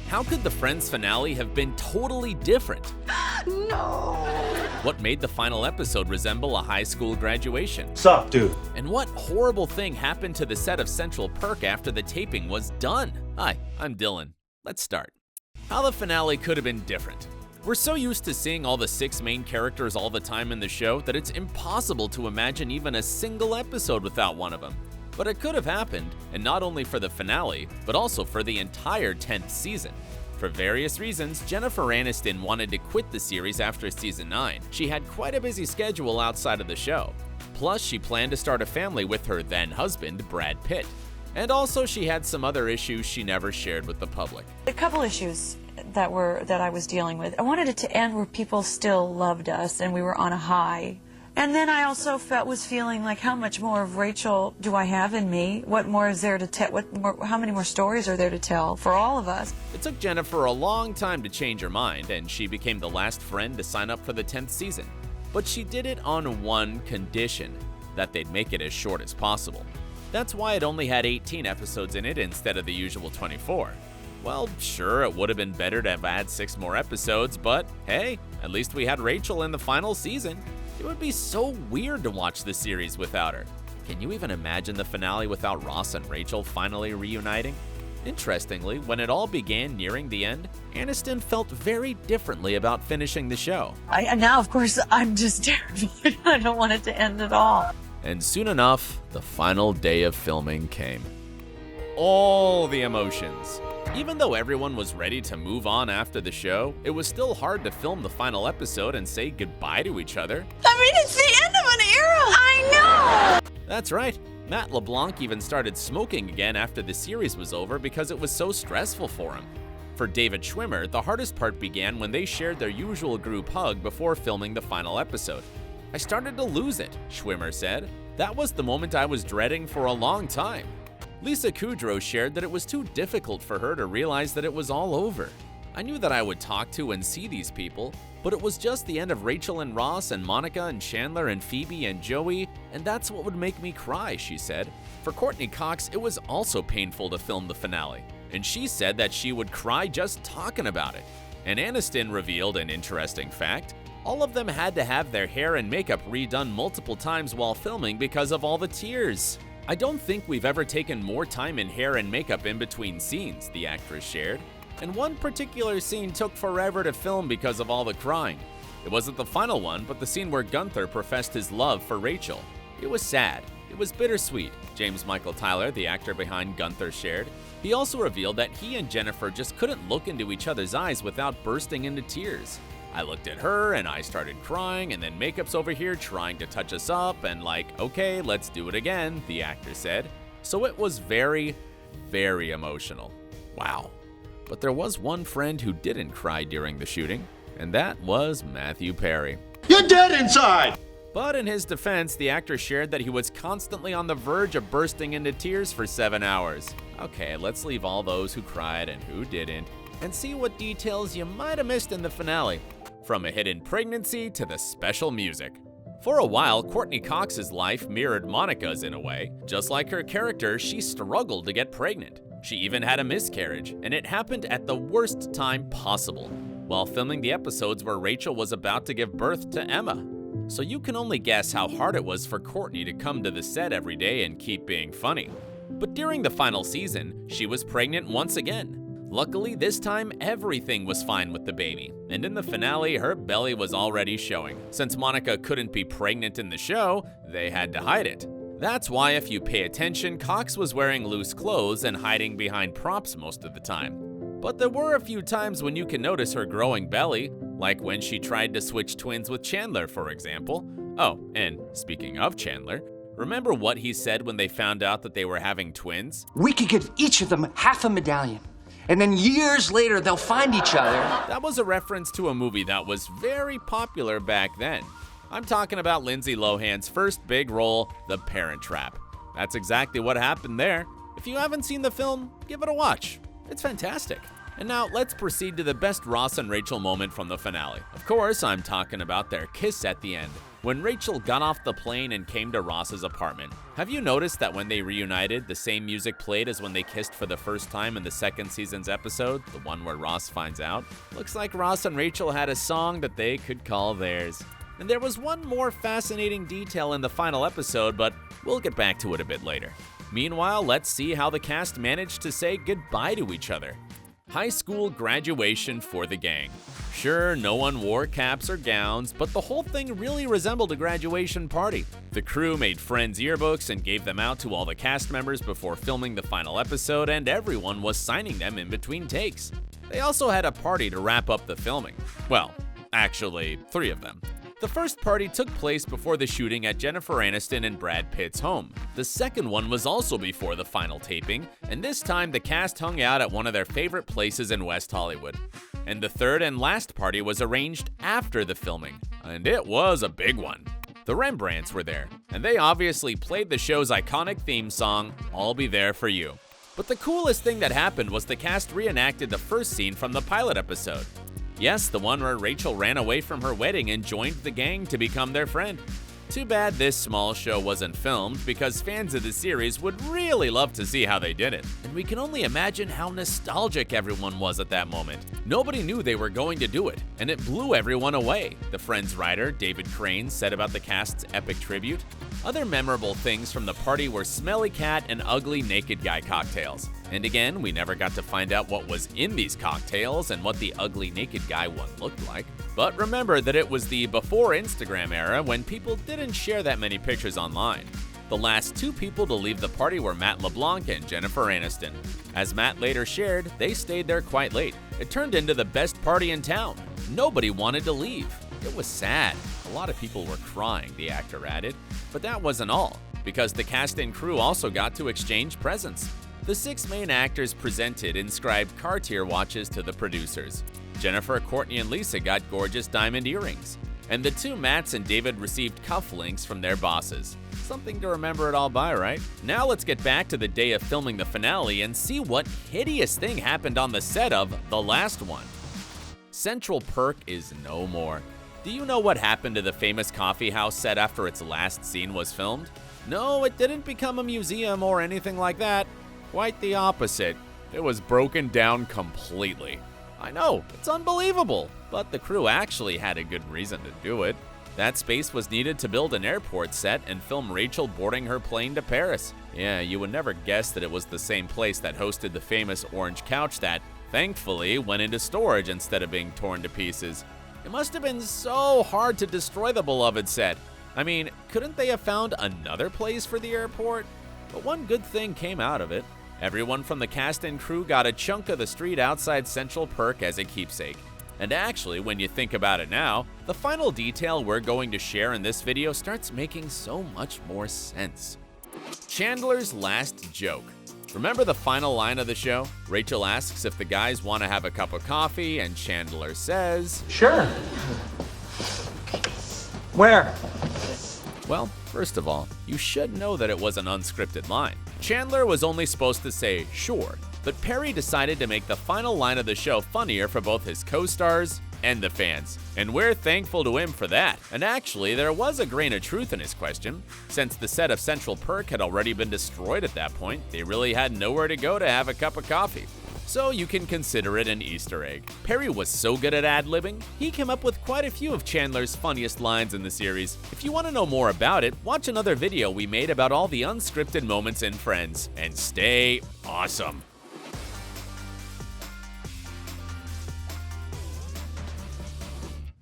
How could the Friends finale have been totally different? No! What made the final episode resemble a high school graduation? Sup, dude? And what horrible thing happened to the set of Central Perk after the taping was done? Hi, I'm Dylan. Let's start. How the finale could have been different. We're so used to seeing all the 6 main characters all the time in the show that it's impossible to imagine even a single episode without one of them. But it could have happened, and not only for the finale, but also for the entire 10th season. For various reasons, Jennifer Aniston wanted to quit the series after season 9. She had quite a busy schedule outside of the show. Plus, she planned to start a family with her then-husband, Brad Pitt. And also, she had some other issues she never shared with the public. A couple issues that I was dealing with. I wanted it to end where people still loved us and we were on a high. And then I also was feeling like, how much more of Rachel do I have in me? What more is there to tell? How many more stories are there to tell for all of us? It took Jennifer a long time to change her mind, and she became the last friend to sign up for the 10th season. But she did it on one condition, that they'd make it as short as possible. That's why it only had 18 episodes in it instead of the usual 24. Well, sure, it would have been better to have had 6 more episodes, but hey, at least we had Rachel in the final season. It would be so weird to watch the series without her. Can you even imagine the finale without Ross and Rachel finally reuniting? Interestingly, when it all began nearing the end, Aniston felt very differently about finishing the show. Now, of course, I'm just terrified. I don't want it to end at all. And soon enough, the final day of filming came. All the emotions. Even though everyone was ready to move on after the show, it was still hard to film the final episode and say goodbye to each other. I mean, it's the end of an era! I know! That's right. Matt Leblanc even started smoking again after the series was over because it was so stressful for him. For David Schwimmer, the hardest part began when they shared their usual group hug before filming the final episode. "I started to lose it," Schwimmer said. "That was the moment I was dreading for a long time." Lisa Kudrow shared that it was too difficult for her to realize that it was all over. "I knew that I would talk to and see these people, but it was just the end of Rachel and Ross and Monica and Chandler and Phoebe and Joey, and that's what would make me cry," she said. For Courteney Cox, it was also painful to film the finale, and she said that she would cry just talking about it. And Aniston revealed an interesting fact. All of them had to have their hair and makeup redone multiple times while filming because of all the tears. "I don't think we've ever taken more time in hair and makeup in between scenes," the actress shared. And one particular scene took forever to film because of all the crying. It wasn't the final one, but the scene where Gunther professed his love for Rachel. "It was sad. It was bittersweet," James Michael Tyler, the actor behind Gunther, shared. He also revealed that he and Jennifer just couldn't look into each other's eyes without bursting into tears. "I looked at her and I started crying, and then makeup's over here trying to touch us up and like, okay, let's do it again," the actor said. So it was very, very emotional. Wow. But there was one friend who didn't cry during the shooting, and that was Matthew Perry. You're dead inside! But in his defense, the actor shared that he was constantly on the verge of bursting into tears for 7 hours. Okay, let's leave all those who cried and who didn't, and see what details you might have missed in the finale. From a hidden pregnancy to the special music. For a while, Courteney Cox's life mirrored Monica's in a way. Just like her character, she struggled to get pregnant. She even had a miscarriage, and it happened at the worst time possible, while filming the episodes where Rachel was about to give birth to Emma. So you can only guess how hard it was for Courteney to come to the set every day and keep being funny. But during the final season, she was pregnant once again. Luckily, this time everything was fine with the baby, and in the finale, her belly was already showing. Since Monica couldn't be pregnant in the show, they had to hide it. That's why if you pay attention, Cox was wearing loose clothes and hiding behind props most of the time. But there were a few times when you can notice her growing belly, like when she tried to switch twins with Chandler, for example. Oh, and speaking of Chandler, remember what he said when they found out that they were having twins? "We could give each of them half a medallion. And then years later, they'll find each other." That was a reference to a movie that was very popular back then. I'm talking about Lindsay Lohan's first big role, The Parent Trap. That's exactly what happened there. If you haven't seen the film, give it a watch. It's fantastic. And now let's proceed to the best Ross and Rachel moment from the finale. Of course, I'm talking about their kiss at the end. When Rachel got off the plane and came to Ross's apartment, have you noticed that when they reunited, the same music played as when they kissed for the first time in the second season's episode, the one where Ross finds out? Looks like Ross and Rachel had a song that they could call theirs. And there was one more fascinating detail in the final episode, but we'll get back to it a bit later. Meanwhile, let's see how the cast managed to say goodbye to each other. High school graduation for the gang. Sure, no one wore caps or gowns, but the whole thing really resembled a graduation party. The crew made Friends yearbooks and gave them out to all the cast members before filming the final episode, and everyone was signing them in between takes. They also had a party to wrap up the filming. Well, actually, 3 of them. The first party took place before the shooting at Jennifer Aniston and Brad Pitt's home. The second one was also before the final taping, and this time the cast hung out at one of their favorite places in West Hollywood. And the third and last party was arranged after the filming, and it was a big one. The Rembrandts were there, and they obviously played the show's iconic theme song, I'll Be There For You. But the coolest thing that happened was the cast reenacted the first scene from the pilot episode. Yes, the one where Rachel ran away from her wedding and joined the gang to become their friend. Too bad this small show wasn't filmed, because fans of the series would really love to see how they did it. And we can only imagine how nostalgic everyone was at that moment. Nobody knew they were going to do it, and it blew everyone away, the Friends writer David Crane said about the cast's epic tribute. Other memorable things from the party were smelly cat and ugly naked guy cocktails. And again, we never got to find out what was in these cocktails and what the ugly naked guy one looked like. But remember that it was the before Instagram era when people didn't share that many pictures online. The last 2 people to leave the party were Matt LeBlanc and Jennifer Aniston. As Matt later shared, they stayed there quite late. It turned into the best party in town. Nobody wanted to leave. It was sad. A lot of people were crying, the actor added. But that wasn't all, because the cast and crew also got to exchange presents. The 6 main actors presented inscribed Cartier watches to the producers. Jennifer, Courtney, and Lisa got gorgeous diamond earrings. And the 2 Matts and David received cufflinks from their bosses. Something to remember it all by, right? Now let's get back to the day of filming the finale and see what hideous thing happened on the set of the last one. Central Perk is no more. Do you know what happened to the famous coffee house set after its last scene was filmed? No, it didn't become a museum or anything like that. Quite the opposite. It was broken down completely. I know, it's unbelievable, but the crew actually had a good reason to do it. That space was needed to build an airport set and film Rachel boarding her plane to Paris. Yeah, you would never guess that it was the same place that hosted the famous orange couch that, thankfully, went into storage instead of being torn to pieces. It must have been so hard to destroy the beloved set. I mean, couldn't they have found another place for the airport? But one good thing came out of it. Everyone from the cast and crew got a chunk of the street outside Central Perk as a keepsake. And actually, when you think about it now, the final detail we're going to share in this video starts making so much more sense. Chandler's last joke. Remember the final line of the show? Rachel asks if the guys want to have a cup of coffee, and Chandler says, Sure. Where? well, first of all, you should know that it was an unscripted line. Chandler was only supposed to say sure, but Perry decided to make the final line of the show funnier for both his co-stars and the fans. And we're thankful to him for that. And actually, there was a grain of truth in his question. Since the set of Central Perk had already been destroyed at that point, they really had nowhere to go to have a cup of coffee. So you can consider it an Easter egg. Perry was so good at ad-libbing, he came up with quite a few of Chandler's funniest lines in the series. If you want to know more about it, watch another video we made about all the unscripted moments in Friends, and stay awesome.